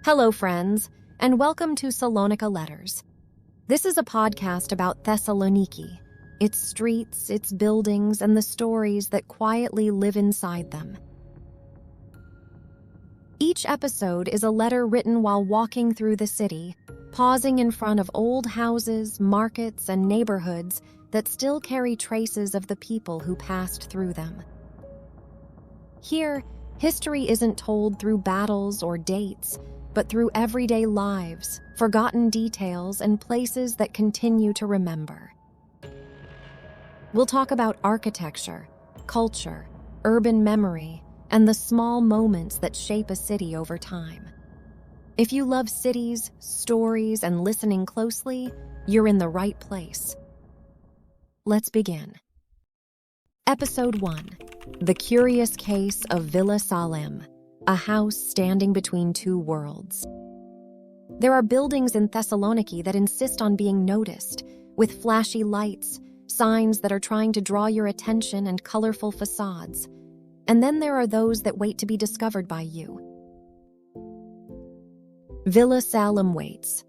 Hello, friends, and welcome to Salonika Letters. This is a podcast about Thessaloniki, its streets, its buildings, and the stories that quietly live inside them. Each episode is a letter written while walking through the city, pausing in front of old houses, markets, and neighborhoods that still carry traces of the people who passed through them. Here, history isn't told through battles or dates, but through everyday lives, forgotten details, and places that continue to remember. We'll talk about architecture, culture, urban memory, and the small moments that shape a city over time. If you love cities, stories, and listening closely, you're in the right place. Let's begin. Episode 1: The Curious Case of Villa Salem, a house standing between two worlds. There are buildings in Thessaloniki that insist on being noticed, with flashy lights, signs that are trying to draw your attention, and colorful facades. And then there are those that wait to be discovered by you. Villa Salem waits.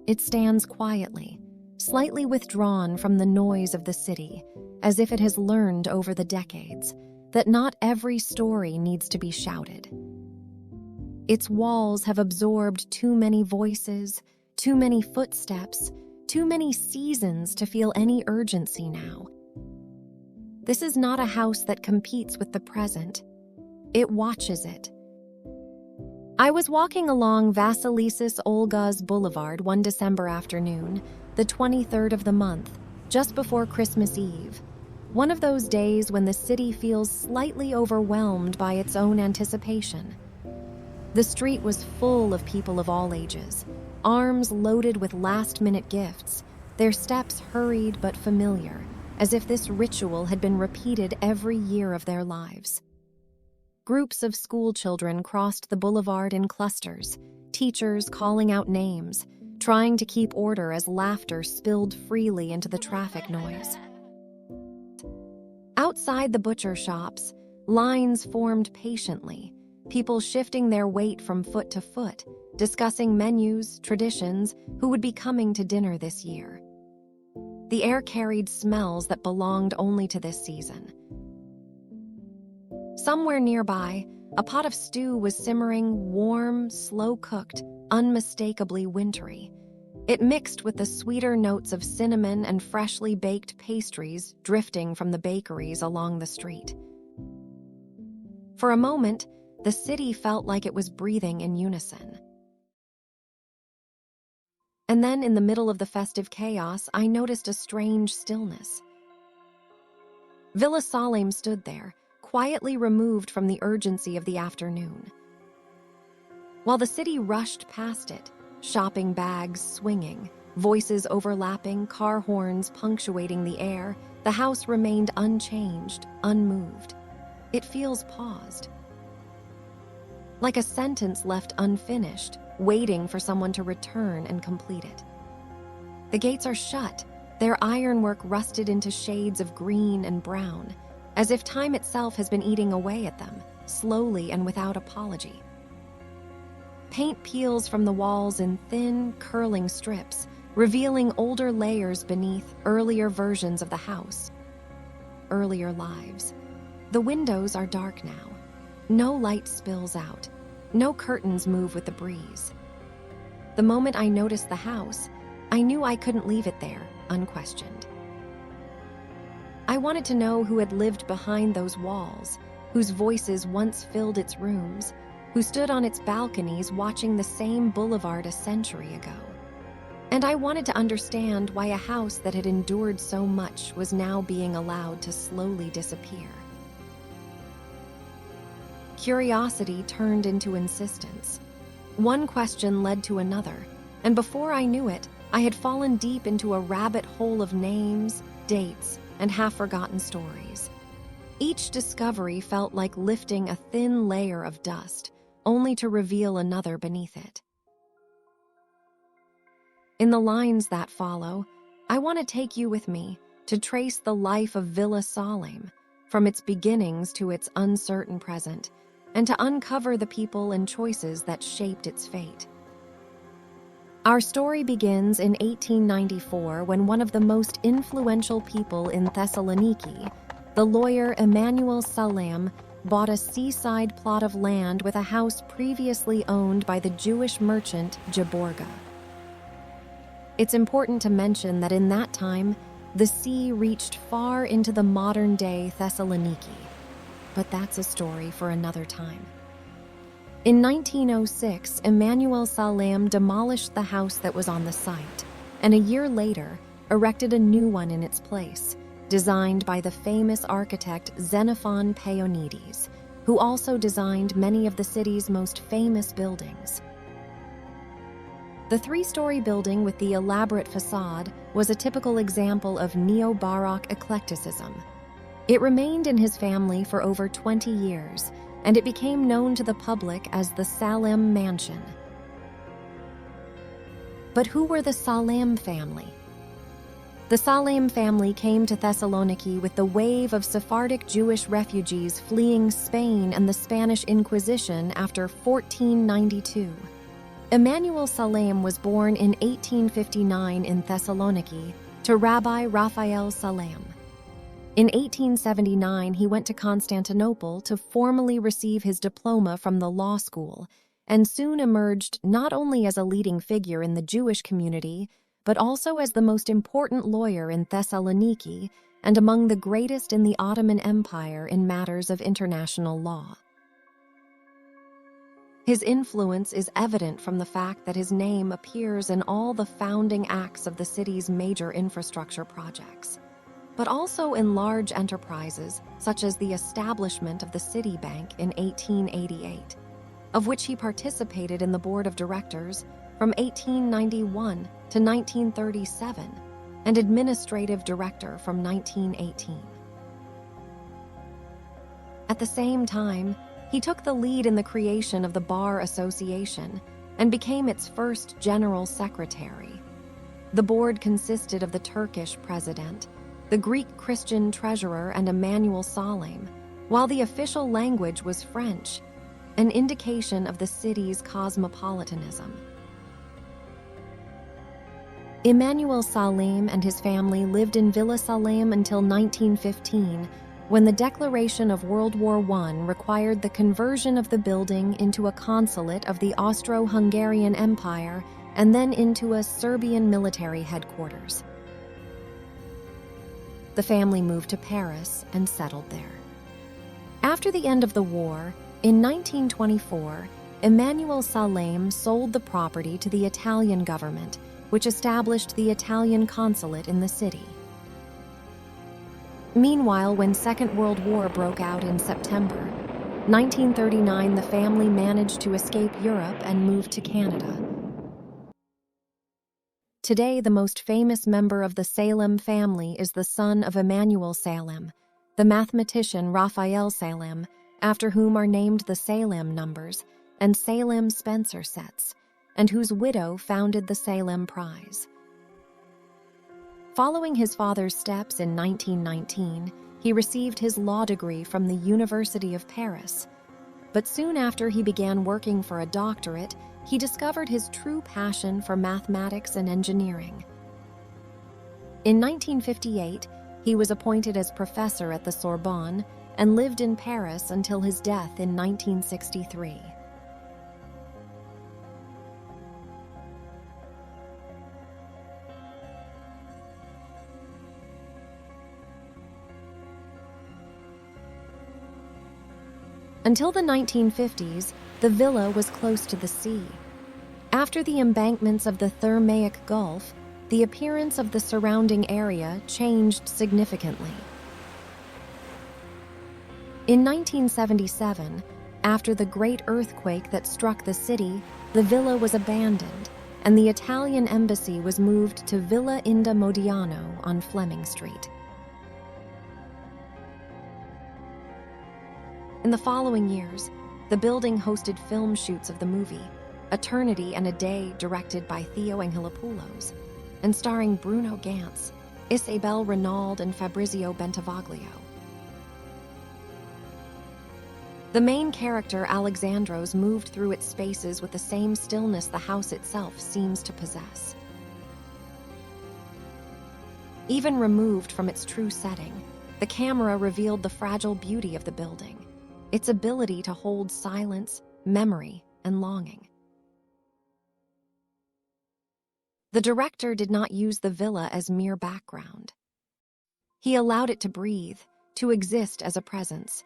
It stands quietly, slightly withdrawn from the noise of the city, as if it has learned over the decades that not every story needs to be shouted. Its walls have absorbed too many voices, too many footsteps, too many seasons to feel any urgency now. This is not a house that competes with the present. It watches it. I was walking along Vasilisis Olgas Boulevard one December afternoon, the 23rd of the month, just before Christmas Eve. One of those days when the city feels slightly overwhelmed by its own anticipation. The street was full of people of all ages, arms loaded with last-minute gifts, their steps hurried but familiar, as if this ritual had been repeated every year of their lives. Groups of school children crossed the boulevard in clusters, teachers calling out names, trying to keep order as laughter spilled freely into the traffic noise. Outside the butcher shops, lines formed patiently, people shifting their weight from foot to foot, discussing menus, traditions, who would be coming to dinner this year. The air carried smells that belonged only to this season. Somewhere nearby, a pot of stew was simmering, warm, slow-cooked, unmistakably wintry. It mixed with the sweeter notes of cinnamon and freshly baked pastries drifting from the bakeries along the street. For a moment, the city felt like it was breathing in unison. And then, in the middle of the festive chaos, I noticed a strange stillness. Villa Salem stood there, quietly removed from the urgency of the afternoon. While the city rushed past it, shopping bags swinging, voices overlapping, car horns punctuating the air, the house remained unchanged, unmoved. It feels paused. Like a sentence left unfinished, waiting for someone to return and complete it. The gates are shut, their ironwork rusted into shades of green and brown, as if time itself has been eating away at them, slowly and without apology. Paint peels from the walls in thin, curling strips, revealing older layers beneath earlier versions of the house, earlier lives. The windows are dark now. No light spills out. No curtains move with the breeze. The moment I noticed the house, I knew I couldn't leave it there, unquestioned. I wanted to know who had lived behind those walls, whose voices once filled its rooms, who stood on its balconies watching the same boulevard a century ago. And I wanted to understand why a house that had endured so much was now being allowed to slowly disappear. Curiosity turned into insistence. One question led to another, and before I knew it, I had fallen deep into a rabbit hole of names, dates, and half-forgotten stories. Each discovery felt like lifting a thin layer of dust, only to reveal another beneath it. In the lines that follow, I want to take you with me to trace the life of Villa Salem, from its beginnings to its uncertain present, and to uncover the people and choices that shaped its fate. Our story begins in 1894 when one of the most influential people in Thessaloniki, the lawyer Villa Salem, bought a seaside plot of land with a house previously owned by the Jewish merchant Jaborga. It's important to mention that in that time, the sea reached far into the modern-day Thessaloniki, but that's a story for another time. In 1906, Villa Salem demolished the house that was on the site, and a year later, erected a new one in its place, designed by the famous architect Xenophon Paonides, who also designed many of the city's most famous buildings. The three-story building with the elaborate façade was a typical example of neo-Baroque eclecticism. It remained in his family for over 20 years, and it became known to the public as the Salem Mansion. But who were the Salem family? The Salem family came to Thessaloniki with the wave of Sephardic Jewish refugees fleeing Spain and the Spanish Inquisition after 1492. Villa Salem was born in 1859 in Thessaloniki to Rabbi Raphael Salem. In 1879, he went to Constantinople to formally receive his diploma from the law school, and soon emerged not only as a leading figure in the Jewish community, but also as the most important lawyer in Thessaloniki and among the greatest in the Ottoman Empire in matters of international law. His influence is evident from the fact that his name appears in all the founding acts of the city's major infrastructure projects, but also in large enterprises such as the establishment of the Citibank in 1888, of which he participated in the board of directors from 1891 to 1937, and administrative director from 1918. At the same time, he took the lead in the creation of the Bar Association and became its first general secretary. The board consisted of the Turkish president, the Greek Christian treasurer, and Emmanuel Salem, while the official language was French, an indication of the city's cosmopolitanism. Emmanuel Salem and his family lived in Villa Salem until 1915, when the declaration of World War I required the conversion of the building into a consulate of the Austro-Hungarian Empire and then into a Serbian military headquarters. The family moved to Paris and settled there. After the end of the war, in 1924, Emmanuel Salem sold the property to the Italian government, which established the Italian consulate in the city. Meanwhile, when Second World War broke out in September 1939, the family managed to escape Europe and moved to Canada. Today, the most famous member of the Salem family is the son of Emmanuel Salem, the mathematician Raphael Salem, after whom are named the Salem numbers and Salem Spencer sets, and whose widow founded the Salem Prize. Following his father's steps in 1919, he received his law degree from the University of Paris. But soon after he began working for a doctorate, he discovered his true passion for mathematics and engineering. In 1958, he was appointed as professor at the Sorbonne and lived in Paris until his death in 1963. Until the 1950s, the villa was close to the sea. After the embankments of the Thermaic Gulf, the appearance of the surrounding area changed significantly. In 1977, after the great earthquake that struck the city, the villa was abandoned, and the Italian embassy was moved to Villa Inda Modiano on Fleming Street. In the following years, the building hosted film shoots of the movie Eternity and a Day, directed by Theo Angelopoulos, and starring Bruno Ganz, Isabelle Renaud, and Fabrizio Bentivoglio. The main character, Alexandros, moved through its spaces with the same stillness the house itself seems to possess. Even removed from its true setting, the camera revealed the fragile beauty of the building, its ability to hold silence, memory, and longing. The director did not use the villa as mere background. He allowed it to breathe, to exist as a presence,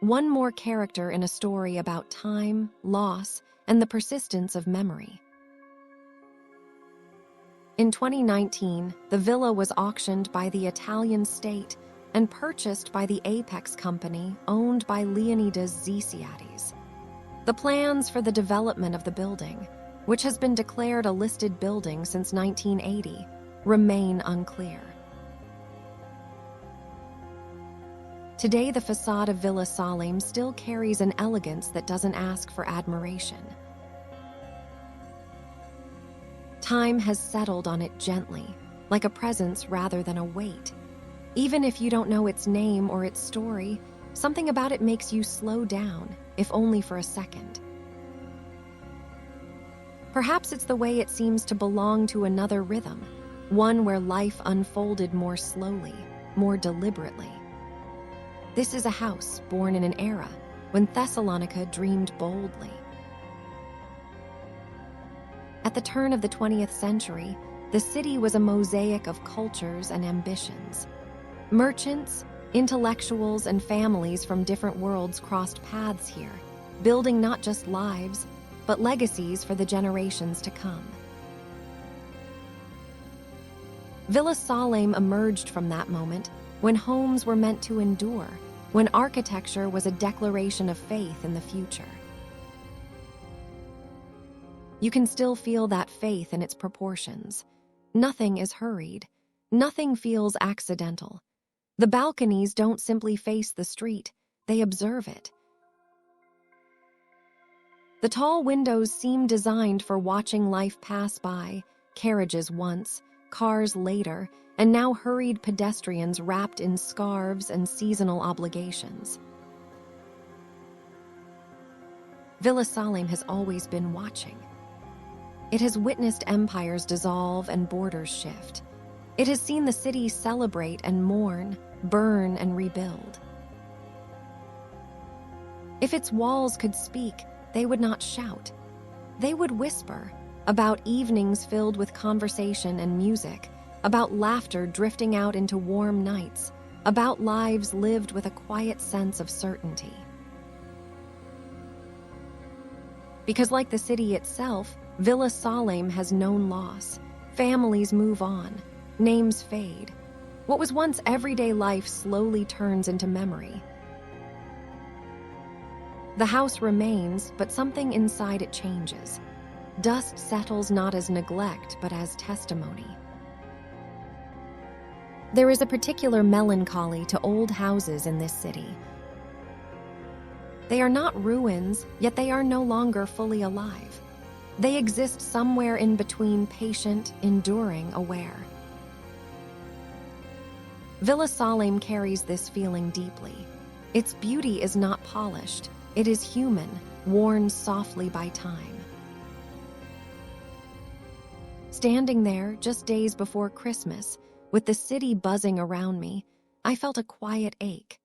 one more character in a story about time, loss, and the persistence of memory. In 2019, the villa was auctioned by the Italian state and purchased by the Apex company owned by Leonidas Zisiadis. The plans for the development of the building, which has been declared a listed building since 1980, remain unclear. Today, the façade of Villa Salem still carries an elegance that doesn't ask for admiration. Time has settled on it gently, like a presence rather than a weight. Even if you don't know its name or its story, something about it makes you slow down, if only for a second. Perhaps it's the way it seems to belong to another rhythm, one where life unfolded more slowly, more deliberately. This is a house born in an era when Thessalonika dreamed boldly. At the turn of the 20th century, the city was a mosaic of cultures and ambitions. Merchants, intellectuals, and families from different worlds crossed paths here, building not just lives, but legacies for the generations to come. Villa Salem emerged from that moment when homes were meant to endure, when architecture was a declaration of faith in the future. You can still feel that faith in its proportions. Nothing is hurried. Nothing feels accidental. The balconies don't simply face the street, they observe it. The tall windows seem designed for watching life pass by, carriages once, cars later, and now hurried pedestrians wrapped in scarves and seasonal obligations. Villa Salem has always been watching. It has witnessed empires dissolve and borders shift. It has seen the city celebrate and mourn, burn and rebuild. If its walls could speak, they would not shout. They would whisper about evenings filled with conversation and music, about laughter drifting out into warm nights, about lives lived with a quiet sense of certainty. Because like the city itself, Villa Salem has known loss. Families move on. Names fade. What was once everyday life slowly turns into memory. The house remains, but something inside it changes. Dust settles not as neglect, but as testimony. There is a particular melancholy to old houses in this city. They are not ruins, yet they are no longer fully alive. They exist somewhere in between, patient, enduring, aware. Villa Salem carries this feeling deeply. Its beauty is not polished. It is human, worn softly by time. Standing there, just days before Christmas, with the city buzzing around me, I felt a quiet ache.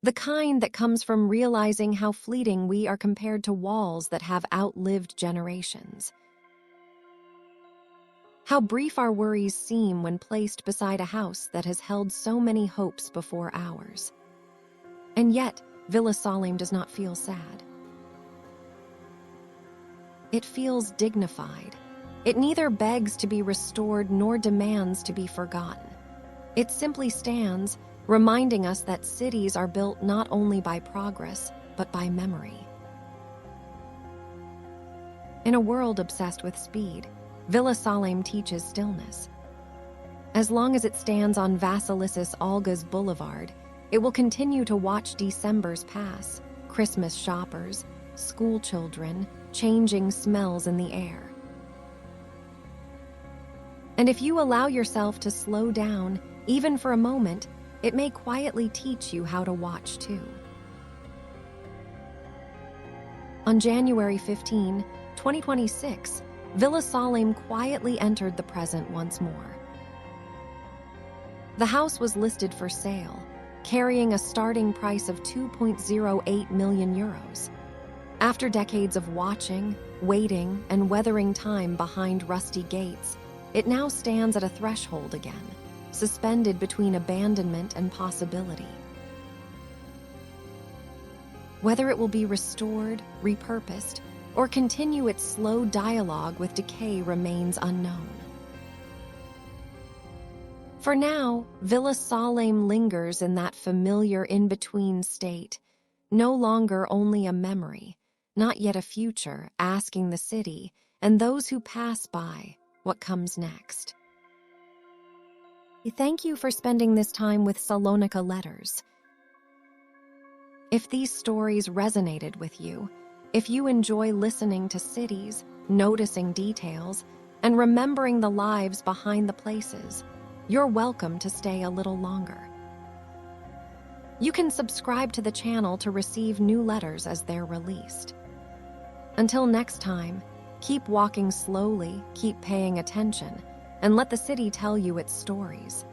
The kind that comes from realizing how fleeting we are compared to walls that have outlived generations. How brief our worries seem when placed beside a house that has held so many hopes before ours. And yet, Villa Salem does not feel sad. It feels dignified. It neither begs to be restored nor demands to be forgotten. It simply stands, reminding us that cities are built not only by progress, but by memory. In a world obsessed with speed, Villa Salem teaches stillness. As long as it stands on Vasilisis Olgas Boulevard, it will continue to watch Decembers pass, Christmas shoppers, school children, changing smells in the air. And if you allow yourself to slow down, even for a moment, it may quietly teach you how to watch too. On January 15, 2026, Villa Salem quietly entered the present once more. The house was listed for sale, carrying a starting price of 2.08 million euros. After decades of watching, waiting, and weathering time behind rusty gates, it now stands at a threshold again, suspended between abandonment and possibility. Whether it will be restored, repurposed, or continue its slow dialogue with decay remains unknown. For now, Villa Salem lingers in that familiar in-between state, no longer only a memory, not yet a future, asking the city and those who pass by what comes next. Thank you for spending this time with Salonika Letters. If these stories resonated with you, if you enjoy listening to cities, noticing details, and remembering the lives behind the places, you're welcome to stay a little longer. You can subscribe to the channel to receive new letters as they're released. Until next time, keep walking slowly, keep paying attention, and let the city tell you its stories.